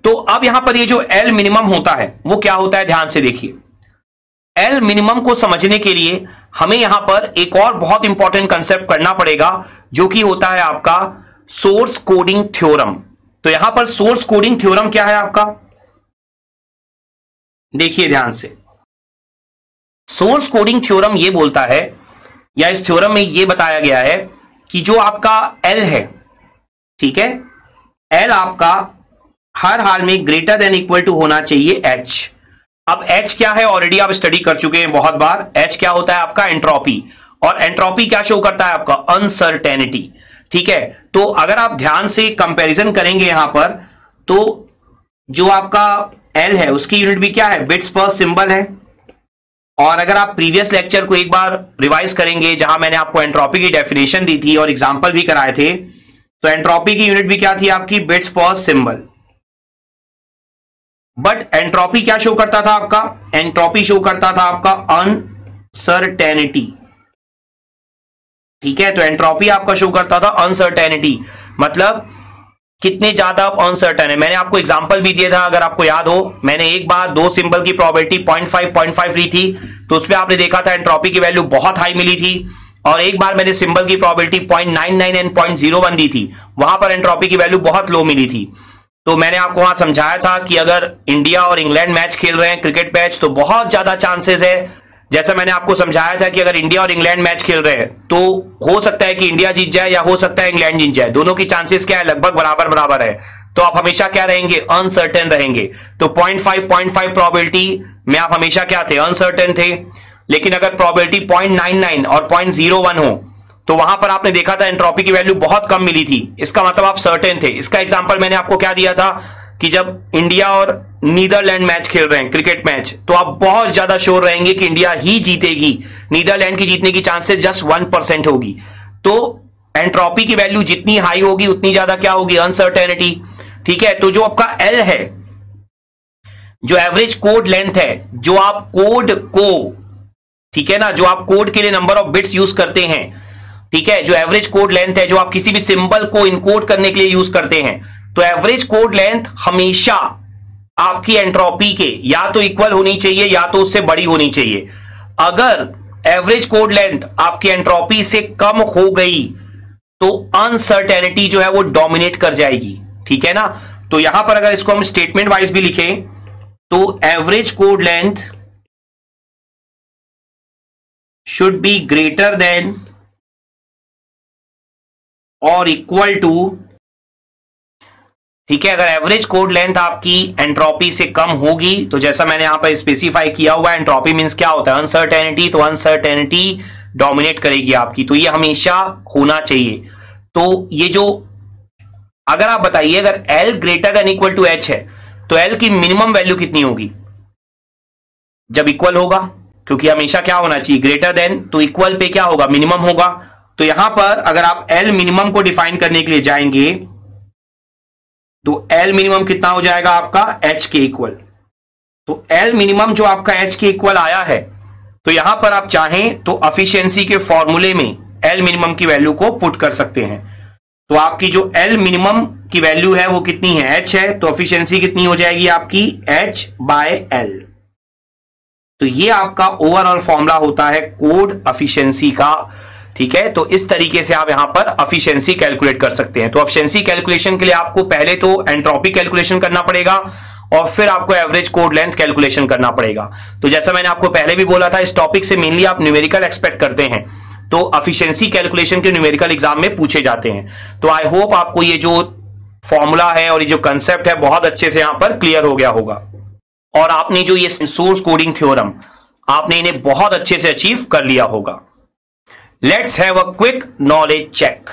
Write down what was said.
तो अब यहां पर ये जो एल मिनिमम होता है वो क्या होता है, ध्यान से देखिए। एल मिनिमम को समझने के लिए हमें यहां पर एक और बहुत इंपॉर्टेंट कंसेप्ट करना पड़ेगा, जो कि होता है आपका सोर्स कोडिंग थ्योरम। तो यहां पर सोर्स कोडिंग थ्योरम क्या है आपका, देखिए ध्यान से। सोर्स कोडिंग थ्योरम ये बोलता है, या इस थ्योरम में ये बताया गया है कि जो आपका एल है, ठीक है, एल आपका हर हाल में ग्रेटर देन इक्वल टू होना चाहिए एच। अब एच क्या है, ऑलरेडी आप स्टडी कर चुके हैं बहुत बार। एच क्या होता है आपका, एंट्रोपी। और एंट्रोपी क्या शो करता है आपका, अनसर्टेनिटी। ठीक है, तो अगर आप ध्यान से कंपैरिजन करेंगे यहां पर, तो जो आपका एल है उसकी यूनिट भी क्या है, बिट्स पर सिंबल है। और अगर आप प्रीवियस लेक्चर को एक बार रिवाइज करेंगे, जहां मैंने आपको एंट्रोपी की डेफिनेशन दी थी और एग्जांपल भी कराए थे, तो एंट्रोपी की यूनिट भी क्या थी आपकी, बिट्स पर सिंबल। बट एंट्रोपी क्या शो करता था आपका, एंट्रोपी शो करता था आपका अनसर्टेनिटी। ठीक है, तो एंट्रोपी आपका शो करता था अनसर्टेनिटी, मतलब कितने ज्यादा अनसर्टेन है। मैंने आपको एग्जांपल भी दिया था, अगर आपको याद हो, मैंने एक बार दो सिंबल की प्रोबेबिलिटी 0.5 ली थी, तो उसमें आपने देखा था एंट्रोपी की वैल्यू बहुत हाई मिली थी। और एक बार मैंने सिंबल की प्रोबेबिलिटी 0.99 एंड 0.01 दी थी, वहां पर एंट्रोपी की वैल्यू बहुत लो मिली थी। तो मैंने आपको वहां समझाया था कि अगर इंडिया और इंग्लैंड मैच खेल रहे हैं, क्रिकेट मैच, तो बहुत ज्यादा चांसेस है, जैसा मैंने आपको समझाया था कि अगर इंडिया और इंग्लैंड मैच खेल रहे हैं तो हो सकता है कि इंडिया जीत जाए या हो सकता है इंग्लैंड जीत जाए, दोनों की चांसेस क्या है, लगभग बराबर बराबर है। तो आप हमेशा क्या रहेंगे, अनसर्टेन रहेंगे। तो 0.5 प्रोबेबिलिटी में आप हमेशा क्या थे, अनसर्टेन थे। लेकिन अगर प्रोबेबिलिटी 0.99 और 0.01 हो, तो वहां पर आपने देखा था एंट्रोपी की वैल्यू बहुत कम मिली थी, इसका मतलब आप सर्टेन थे। इसका एग्जांपल मैंने आपको क्या दिया था कि जब इंडिया और नीदरलैंड मैच खेल रहे हैं, क्रिकेट मैच, तो आप बहुत ज्यादा श्योर रहेंगे कि इंडिया ही जीतेगी, नीदरलैंड की जीतने की चांसेस जस्ट 1% होगी। तो एंट्रोपी की वैल्यू जितनी हाई होगी उतनी ज्यादा क्या होगी, अनसर्टेनिटी। ठीक है, तो जो आपका एल है, जो एवरेज कोड लेंथ है, जो आप कोड को, ठीक है ना, जो आप कोड के लिए नंबर ऑफ बिट्स यूज करते हैं, ठीक है, जो एवरेज कोड लेंथ है, जो आप किसी भी सिंबल को इनकोड करने के लिए यूज करते हैं, तो एवरेज कोड लेंथ हमेशा आपकी एंट्रोपी के या तो इक्वल होनी चाहिए या तो उससे बड़ी होनी चाहिए। अगर एवरेज कोड लेंथ आपकी एंट्रोपी से कम हो गई तो अनसर्टेनिटी जो है वो डोमिनेट कर जाएगी। ठीक है ना, तो यहां पर अगर इसको हम स्टेटमेंट वाइज भी लिखें, तो average code length should be greater than और इक्वल टू, ठीक है, अगर एवरेज कोड लेंथ आपकी एंट्रोपी से कम होगी, तो जैसा मैंने यहां पर स्पेसिफाई किया हुआ है, एंट्रोपी मींस क्या होता है, अनसर्टेनिटी, तो अनसर्टेनिटी डोमिनेट करेगी आपकी, तो ये हमेशा होना चाहिए। तो ये जो, अगर आप बताइए, अगर L greater than equal to H है, तो L की मिनिमम वैल्यू कितनी होगी जब इक्वल होगा, क्योंकि हमेशा क्या होना चाहिए, ग्रेटर देन, तो इक्वल पे क्या होगा, मिनिमम होगा। तो यहां पर अगर आप L मिनिमम को डिफाइन करने के लिए जाएंगे, तो L मिनिमम कितना हो जाएगा आपका, H के इक्वल। तो L मिनिमम जो आपका H के इक्वल आया है, तो यहां पर आप चाहें तो एफिशिएंसी के फॉर्मूले में L मिनिमम की वैल्यू को पुट कर सकते हैं। तो आपकी जो L मिनिमम की वैल्यू है वो कितनी है, H है, तो एफिशिएंसी कितनी हो जाएगी आपकी, H बाय L। तो ये आपका ओवरऑल फॉर्मूला होता है कोड एफिशिएंसी का। ठीक है, तो इस तरीके से आप यहां पर एफिशिएंसी कैलकुलेट कर सकते हैं। तो एफिशिएंसी कैलकुलेशन के लिए आपको पहले तो एंट्रोपी कैलकुलेशन करना पड़ेगा और फिर आपको एवरेज कोड लेंथ कैलकुलेशन करना पड़ेगा। तो जैसा मैंने आपको पहले भी बोला था, इस टॉपिक से मेनली आप न्यूमेरिकल एक्सपेक्ट करते हैं, तो एफिशिएंसी कैलकुलेशन के न्यूमेरिकल एग्जाम में पूछे जाते हैं। तो आई होप आपको ये जो फॉर्मूला है और ये जो कंसेप्ट है बहुत अच्छे से यहां पर क्लियर हो गया होगा, और आपने जो ये सोर्स कोडिंग थ्योरम, आपने इन्हें बहुत अच्छे से अचीव कर लिया होगा। Let's have a quick knowledge check.